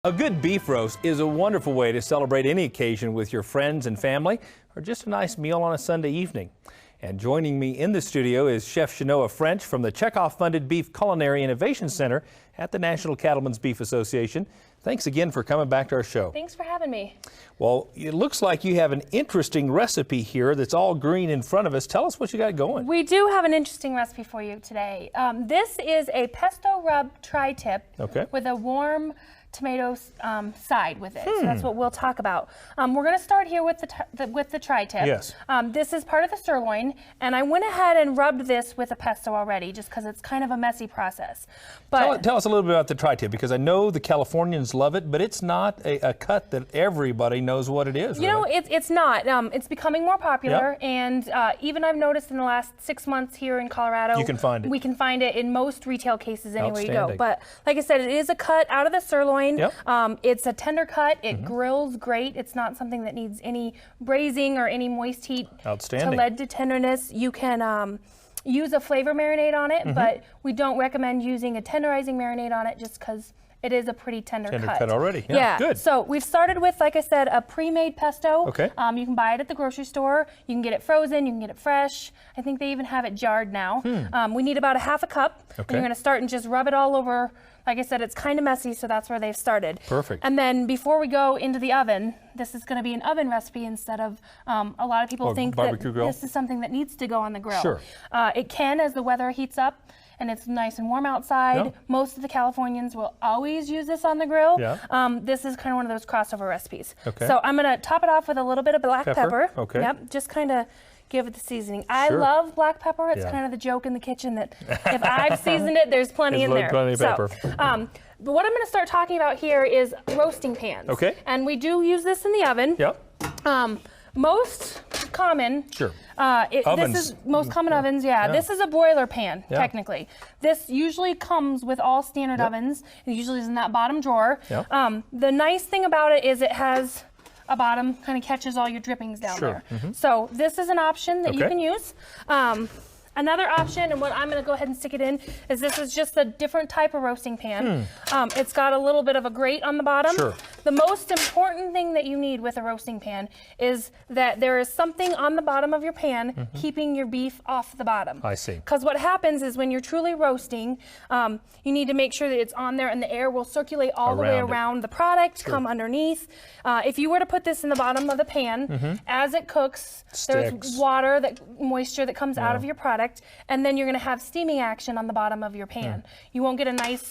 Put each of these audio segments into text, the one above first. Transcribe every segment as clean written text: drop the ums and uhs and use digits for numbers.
A good beef roast is a wonderful way to celebrate any occasion with your friends and family, or just a nice meal on a Sunday evening. And joining me in the studio is Chef Shanoa French from the Chekhov-funded Beef Culinary Innovation Center at the National Cattlemen's Beef Association. Thanks again for coming back to our show. Thanks for having me. Well, it looks like you have an interesting recipe here that's all green in front of us. Tell us what you got going. We do have an interesting recipe for you today. This is a pesto rub tri-tip with a warm tomato side with it. So that's what we'll talk about. We're going to start here with the tri-tip. Yes. This is part of the sirloin, and I went ahead and rubbed this with a pesto already, just because it's kind of a messy process. But tell us a little bit about the tri-tip, because I know the Californians love it, but it's not a cut that everybody knows what it is. You know, it's not. It's becoming more popular, and even I've noticed in the last 6 months here in Colorado, you can find it. We can find it in most retail cases anywhere you go. But like I said, it is a cut out of the sirloin. Yep. It's a tender cut. It grills great. It's not something that needs any braising or any moist heat to lead to tenderness. You can use a flavor marinade on it, but we don't recommend using a tenderizing marinade on it just because it is a pretty tender cut already. Yeah. Good. So we've started with, like I said, a pre-made pesto. Okay. You can buy it at the grocery store. You can get it frozen. You can get it fresh. I think they even have it jarred now. We need about a half a cup. And you're going to start and just rub it all over. Like I said, it's kind of messy, so that's where they've started. Perfect. And then before we go into the oven, this is going to be an oven recipe instead of a lot of people think that this is something that needs to go on the grill. Sure. It can as the weather heats up and it's nice and warm outside. Most of the Californians will always use this on the grill. This is kind of one of those crossover recipes. So I'm going to top it off with a little bit of black pepper. Yep, just kind of give it the seasoning. I love black pepper. It's kind of the joke in the kitchen that if I've seasoned it, there's plenty in there. Plenty of pepper. But what I'm going to start talking about here is roasting pans. And we do use this in the oven. Most common. This is most common ovens. This is a broiler pan, technically. This usually comes with all standard ovens. It usually is in that bottom drawer. The nice thing about it is it has a bottom, kind of catches all your drippings down there. So this is an option that you can use. Another option, and what I'm going to go ahead and stick it in, is this is just a different type of roasting pan. It's got a little bit of a grate on the bottom. The most important thing that you need with a roasting pan is that there is something on the bottom of your pan keeping your beef off the bottom. I see. Because what happens is when you're truly roasting, you need to make sure that it's on there and the air will circulate all the way around the product, come underneath. If you were to put this in the bottom of the pan, as it cooks, there's water, moisture that comes out of your product, and then you're going to have steaming action on the bottom of your pan. You won't get a nice,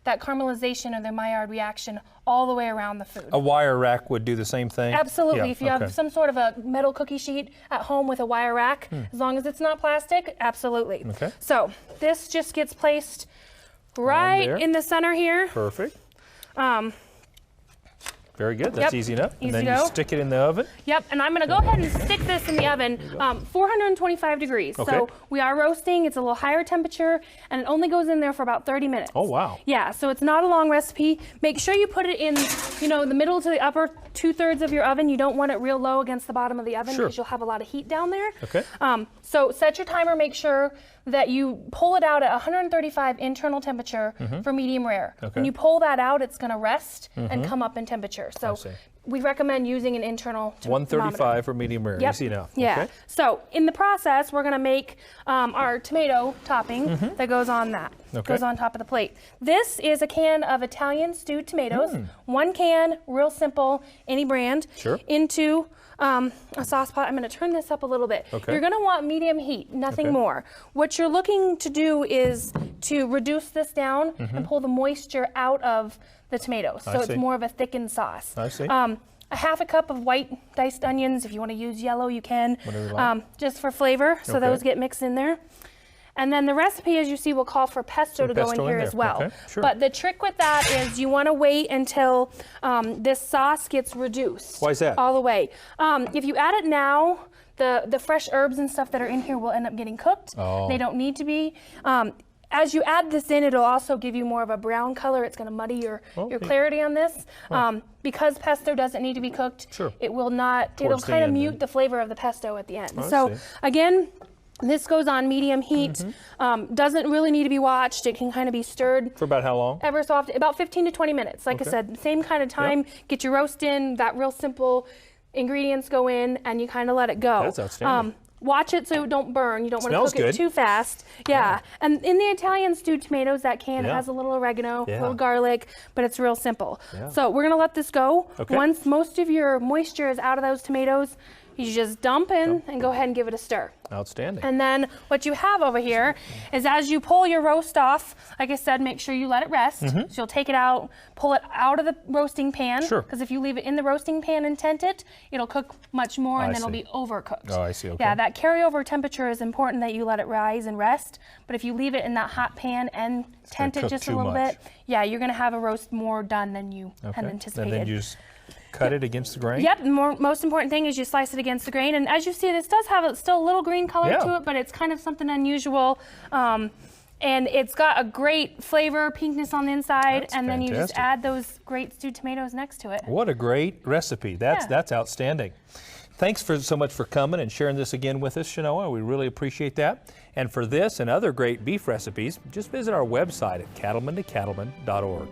that caramelization or the Maillard reaction all the way around the food. A wire rack would do the same thing? Absolutely. If you have some sort of a metal cookie sheet at home with a wire rack, as long as it's not plastic, absolutely. So this just gets placed right in the center here. Perfect. Very good. That's easy enough. And then you stick it in the oven? Yep. And I'm going to go ahead and stick this in the oven, 425 degrees. So we are roasting. It's a little higher temperature, and it only goes in there for about 30 minutes. Oh, wow. Yeah. So it's not a long recipe. Make sure you put it in, the middle to the upper 2/3 of your oven. You don't want it real low against the bottom of the oven because you'll have a lot of heat down there. So set your timer. Make sure that you pull it out at 135 internal temperature for medium rare. When you pull that out, it's going to rest and come up in temperature. So we recommend using an internal 135 for medium rare. Easy enough. So in the process, we're going to make our tomato topping that goes on that. Goes on top of the plate. This is a can of Italian stewed tomatoes. One can, real simple, any brand, into a sauce pot. I'm going to turn this up a little bit. You're going to want medium heat, nothing more. What you're looking to do is to reduce this down and pull the moisture out of the tomatoes. So it's more of a thickened sauce. A half a cup of white diced onions. If you want to use yellow, you can. Just for flavor, so those get mixed in there. And then the recipe, as you see, will call for pesto to go in here as well. But the trick with that is you want to wait until this sauce gets reduced. Why is that? All the way. If you add it now, the fresh herbs and stuff that are in here will end up getting cooked. They don't need to be. As you add this in, it'll also give you more of a brown color. It's going to muddy your clarity on this. Because pesto doesn't need to be cooked, it will not, it'll kind of mute the flavor of the pesto at the end. So again, This goes on medium heat. Doesn't really need to be watched. It can kind of be stirred. For about how long? Ever so often, about 15 to 20 minutes. Like I said, same kind of time. Get your roast in, that real simple ingredients go in, and you kind of let it go. That's outstanding. Watch it so it don't burn. You don't want to Smells cook it too fast. Yeah. And in the Italian stewed tomatoes, that can has a little oregano, a little garlic, but it's real simple. So we're going to let this go. Once most of your moisture is out of those tomatoes, you just dump in and go ahead and give it a stir. Outstanding. And then what you have over here is, as you pull your roast off, like I said, make sure you let it rest. So you'll take it out, pull it out of the roasting pan. Because if you leave it in the roasting pan and tent it, it'll cook much more and then it'll be overcooked. Oh, I see. Okay. Yeah, that carryover temperature is important, that you let it rise and rest. But if you leave it in that hot pan and tent it just a little bit, yeah, you're going to have a roast more done than you had anticipated. And then you just cut it against the grain? Yep, the most important thing is you slice it against the grain. And as you see, this does have still a little green color to it, but it's kind of something unusual. And it's got a great flavor, pinkness on the inside, and then you just add those great stewed tomatoes next to it. What a great recipe. That's outstanding. Thanks so much for coming and sharing this again with us, Shanoa. We really appreciate that. And for this and other great beef recipes, just visit our website at cattlementocattlemen.org.